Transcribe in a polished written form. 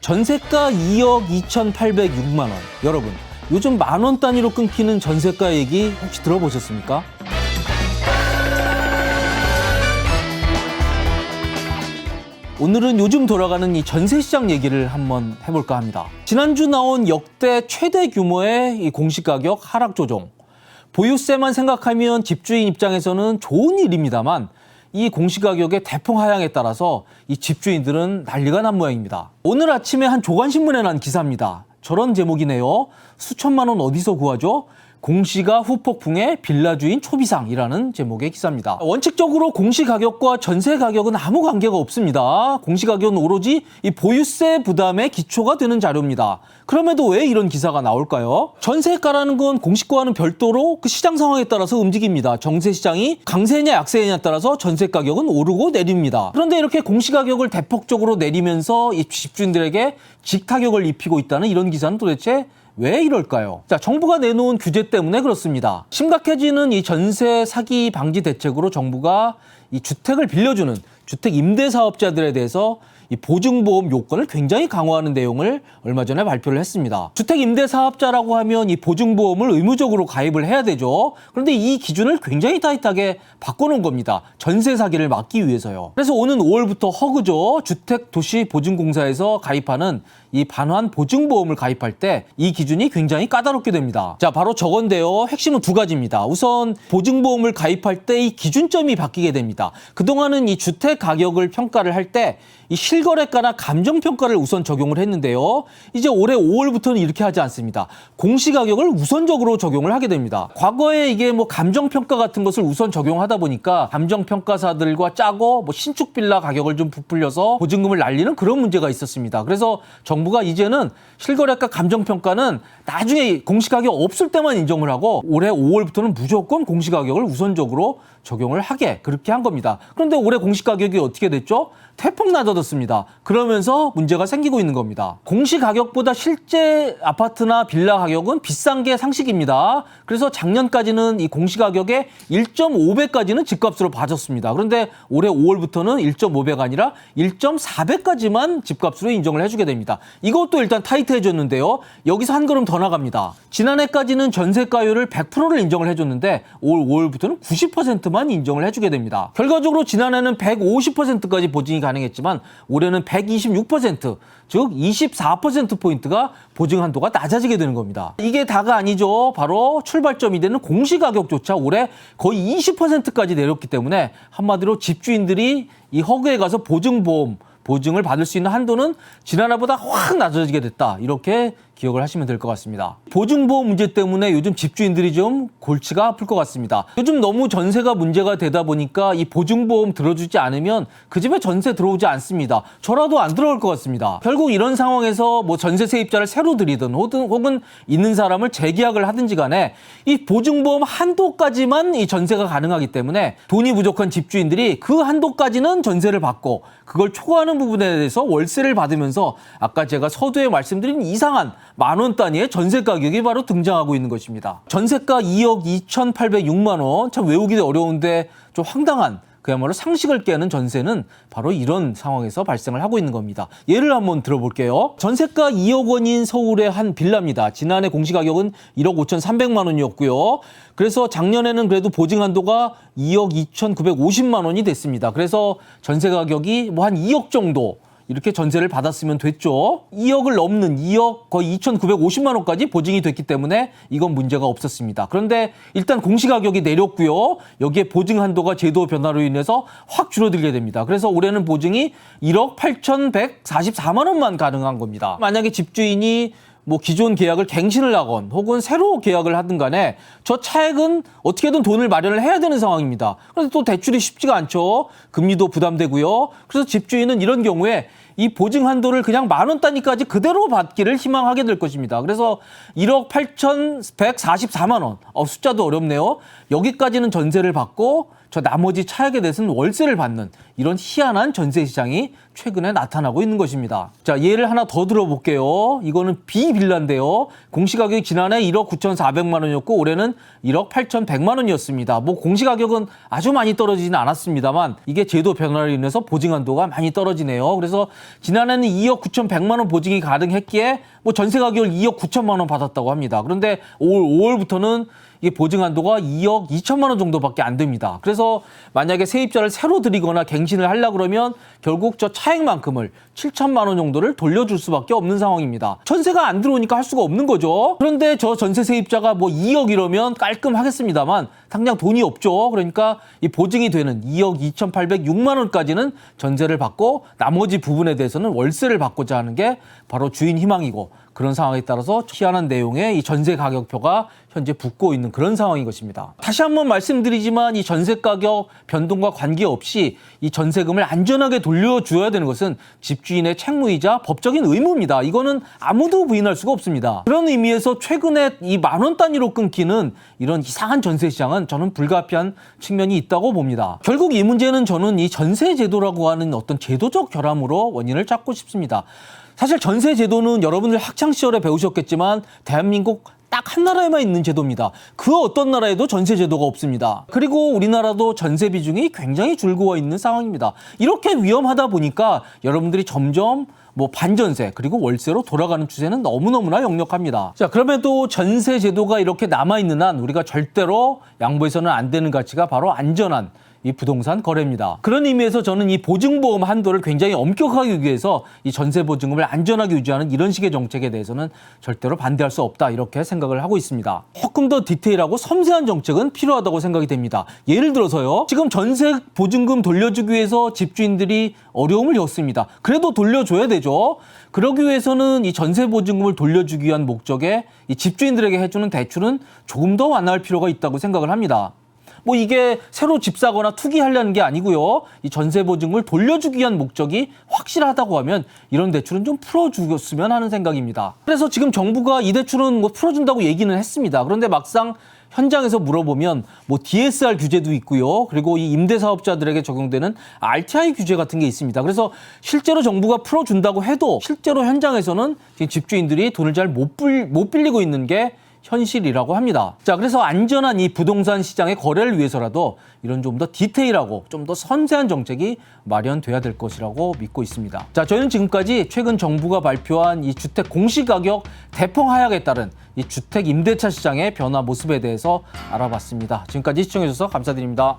전세가 2억 2,806만 원. 여러분, 요즘 만원 단위로 끊기는 전세가 얘기 혹시 들어보셨습니까? 오늘은 요즘 돌아가는 이 전세시장 얘기를 한번 해볼까 합니다. 지난주 나온 역대 최대 규모의 이 공시가격 하락 조정. 보유세만 생각하면 집주인 입장에서는 좋은 일입니다만 이 공시가격의 대폭 하향에 따라서 이 집주인들은 난리가 난 모양입니다. 오늘 아침에 한 조간신문에 난 기사입니다. 저런 제목이네요. 수천만 원 어디서 구하죠? 공시가 후폭풍에 빌라주인 초비상이라는 제목의 기사입니다. 원칙적으로 공시가격과 전세가격은 아무 관계가 없습니다. 공시가격은 오로지 이 보유세 부담의 기초가 되는 자료입니다. 그럼에도 왜 이런 기사가 나올까요? 전세가라는 건 공시가와는 별도로 그 시장 상황에 따라서 움직입니다. 정세시장이 강세냐 약세냐에 따라서 전세가격은 오르고 내립니다. 그런데 이렇게 공시가격을 대폭적으로 내리면서 이 집주인들에게 직타격을 입히고 있다는 이런 기사는 도대체 왜 이럴까요? 자, 정부가 내놓은 규제 때문에 그렇습니다. 심각해지는 이 전세 사기 방지 대책으로 정부가 이 주택을 빌려주는 주택 임대 사업자들에 대해서 이 보증보험 요건을 굉장히 강화하는 내용을 얼마 전에 발표를 했습니다. 주택 임대 사업자라고 하면 이 보증보험을 의무적으로 가입을 해야 되죠. 그런데 이 기준을 굉장히 타이트하게 바꿔놓은 겁니다. 전세 사기를 막기 위해서요. 그래서 오는 5월부터 허그죠. 주택도시보증공사에서 가입하는 이 반환 보증보험을 가입할 때 이 기준이 굉장히 까다롭게 됩니다. 자, 바로 저건데요. 핵심은 두 가지입니다. 우선 보증보험을 가입할 때 이 기준점이 바뀌게 됩니다. 그동안은 이 주택 가격을 평가를 할 때 이 실거래가나 감정평가를 우선 적용을 했는데요. 이제 올해 5월부터는 이렇게 하지 않습니다. 공시가격을 우선적으로 적용을 하게 됩니다. 과거에 이게 뭐 감정평가 같은 것을 우선 적용하다 보니까 감정평가사들과 짜고 뭐 신축 빌라 가격을 좀 부풀려서 보증금을 날리는 그런 문제가 있었습니다. 그래서 정부가 이제는 실거래가 감정평가는 나중에 공시가격 없을 때만 인정을 하고 올해 5월부터는 무조건 공시가격을 우선적으로 적용을 하게 그렇게 한 겁니다. 그런데 올해 공시가격이 어떻게 됐죠? 대폭 낮아졌습니다. 그러면서 문제가 생기고 있는 겁니다. 공시가격보다 실제 아파트나 빌라 가격은 비싼 게 상식입니다. 그래서 작년까지는 이 공시가격의 1.5배까지는 집값으로 봐줬습니다. 그런데 올해 5월부터는 1.5배가 아니라 1.4배까지만 집값으로 인정을 해주게 됩니다. 이것도 일단 타이트해졌는데요. 여기서 한 걸음 더 나갑니다. 지난해까지는 전세가율을 100%를 인정을 해줬는데 올 5월부터는 90%만 인정을 해주게 됩니다. 결과적으로 지난해는 150%까지 보증이 가능했지만 올해는 126%, 즉 24%포인트가 보증 한도가 낮아지게 되는 겁니다. 이게 다가 아니죠. 바로 출발점이 되는 공시가격조차 올해 거의 20%까지 내렸기 때문에 한마디로 집주인들이 이 허그에 가서 보증을 받을 수 있는 한도는 지난해보다 확 낮아지게 됐다. 이렇게 기억을 하시면 될 것 같습니다. 보증보험 문제 때문에 요즘 집주인들이 좀 골치가 아플 것 같습니다. 요즘 너무 전세가 문제가 되다 보니까 이 보증보험 들어주지 않으면 그 집에 전세 들어오지 않습니다. 저라도 안 들어올 것 같습니다. 결국 이런 상황에서 뭐 전세 세입자를 새로 들이든 혹은 있는 사람을 재계약을 하든지 간에 이 보증보험 한도까지만 이 전세가 가능하기 때문에 돈이 부족한 집주인들이 그 한도까지는 전세를 받고 그걸 초과하는 부분에 대해서 월세를 받으면서 아까 제가 서두에 말씀드린 이상한 만원 단위의 전세 가격이 바로 등장하고 있는 것입니다. 전세가 2억 2,806만 원, 참 외우기 어려운데 좀 황당한 그야말로 상식을 깨는 전세는 바로 이런 상황에서 발생을 하고 있는 겁니다. 예를 한번 들어볼게요. 전세가 2억 원인 서울의 한 빌라입니다. 지난해 공시가격은 1억 5,300만 원이었고요. 그래서 작년에는 그래도 보증 한도가 2억 2,950만 원이 됐습니다. 그래서 전세 가격이 뭐 한 2억 정도 이렇게 전세를 받았으면 됐죠. 2억을 넘는 2억 거의 2,950만 원까지 보증이 됐기 때문에 이건 문제가 없었습니다. 그런데 일단 공시가격이 내렸고요. 여기에 보증 한도가 제도 변화로 인해서 확 줄어들게 됩니다. 그래서 올해는 보증이 1억 8,144만 원만 가능한 겁니다. 만약에 집주인이 뭐 기존 계약을 갱신을 하건 혹은 새로 계약을 하든 간에 저 차액은 어떻게든 돈을 마련을 해야 되는 상황입니다. 그런데 또 대출이 쉽지가 않죠. 금리도 부담되고요. 그래서 집주인은 이런 경우에 이 보증 한도를 그냥 만원 단위까지 그대로 받기를 희망하게 될 것입니다. 그래서 1억 8,144만 원, 숫자도 어렵네요. 여기까지는 전세를 받고 저 나머지 차액에 대해서는 월세를 받는 이런 희한한 전세 시장이 최근에 나타나고 있는 것입니다. 자, 예를 하나 더 들어볼게요. 이거는 비빌라인데요. 공시가격이 지난해 1억 9,400만 원이었고 올해는 1억 8,100만 원이었습니다. 뭐 공시가격은 아주 많이 떨어지진 않았습니다만 이게 제도 변화로 인해서 보증 한도가 많이 떨어지네요. 그래서 지난해는 2억 9,100만 원 보증이 가능했기에 뭐 전세 가격을 2억 9천만 원 받았다고 합니다. 그런데 올 5월부터는 이게 보증 한도가 2억 2천만 원 정도밖에 안 됩니다. 그래서 만약에 세입자를 새로 들이거나 갱신을 하려고 그러면 결국 저 차액만큼을 7천만 원 정도를 돌려줄 수밖에 없는 상황입니다. 전세가 안 들어오니까 할 수가 없는 거죠. 그런데 저 전세 세입자가 뭐 2억 이러면 깔끔하겠습니다만 당장 돈이 없죠. 그러니까 이 보증이 되는 2억 2,806만 원까지는 전세를 받고 나머지 부분에 대해서는 월세를 받고자 하는 게 바로 주인 희망이고 그런 상황에 따라서 희한한 내용의 이 전세 가격표가 현재 붙고 있는 그런 상황인 것입니다. 다시 한번 말씀드리지만 이 전세 가격 변동과 관계없이 이 전세금을 안전하게 돌려줘야 되는 것은 집주인의 책무이자 법적인 의무입니다. 이거는 아무도 부인할 수가 없습니다. 그런 의미에서 최근에 이 만 원 단위로 끊기는 이런 이상한 전세 시장은 저는 불가피한 측면이 있다고 봅니다. 결국 이 문제는 저는 이 전세 제도라고 하는 어떤 제도적 결함으로 원인을 찾고 싶습니다. 사실 전세 제도는 여러분들 학창 시절에 배우셨겠지만 대한민국 딱 한 나라에만 있는 제도입니다. 그 어떤 나라에도 전세 제도가 없습니다. 그리고 우리나라도 전세 비중이 굉장히 줄고 있는 상황입니다. 이렇게 위험하다 보니까 여러분들이 점점 뭐 반전세 그리고 월세로 돌아가는 추세는 너무너무나 역력합니다. 자, 그럼에도 전세 제도가 이렇게 남아있는 한 우리가 절대로 양보해서는 안 되는 가치가 바로 안전한 이 부동산 거래입니다. 그런 의미에서 저는 이 보증보험 한도를 굉장히 엄격하게 위해서 이 전세 보증금을 안전하게 유지하는 이런 식의 정책에 대해서는 절대로 반대할 수 없다 이렇게 생각을 하고 있습니다. 조금 더 디테일하고 섬세한 정책은 필요하다고 생각이 됩니다. 예를 들어서요. 지금 전세 보증금 돌려주기 위해서 집주인들이 어려움을 겪습니다. 그래도 돌려줘야 되죠. 그러기 위해서는 이 전세 보증금을 돌려주기 위한 목적에 이 집주인들에게 해주는 대출은 조금 더 완화할 필요가 있다고 생각을 합니다. 뭐 이게 새로 집 사거나 투기하려는 게 아니고요. 이 전세 보증금을 돌려주기 위한 목적이 확실하다고 하면 이런 대출은 좀 풀어주었으면 하는 생각입니다. 그래서 지금 정부가 이 대출은 뭐 풀어준다고 얘기는 했습니다. 그런데 막상 현장에서 물어보면 뭐 DSR 규제도 있고요. 그리고 이 임대사업자들에게 적용되는 RTI 규제 같은 게 있습니다. 그래서 실제로 정부가 풀어준다고 해도 실제로 현장에서는 집주인들이 돈을 잘 못 빌리고 있는 게 현실이라고 합니다. 자, 그래서 안전한 이 부동산 시장의 거래를 위해서라도 이런 좀 더 디테일하고 좀 더 섬세한 정책이 마련돼야 될 것이라고 믿고 있습니다. 자, 저희는 지금까지 최근 정부가 발표한 이 주택 공시가격 대폭 하락에 따른 이 주택 임대차 시장의 변화 모습에 대해서 알아봤습니다. 지금까지 시청해주셔서 감사드립니다.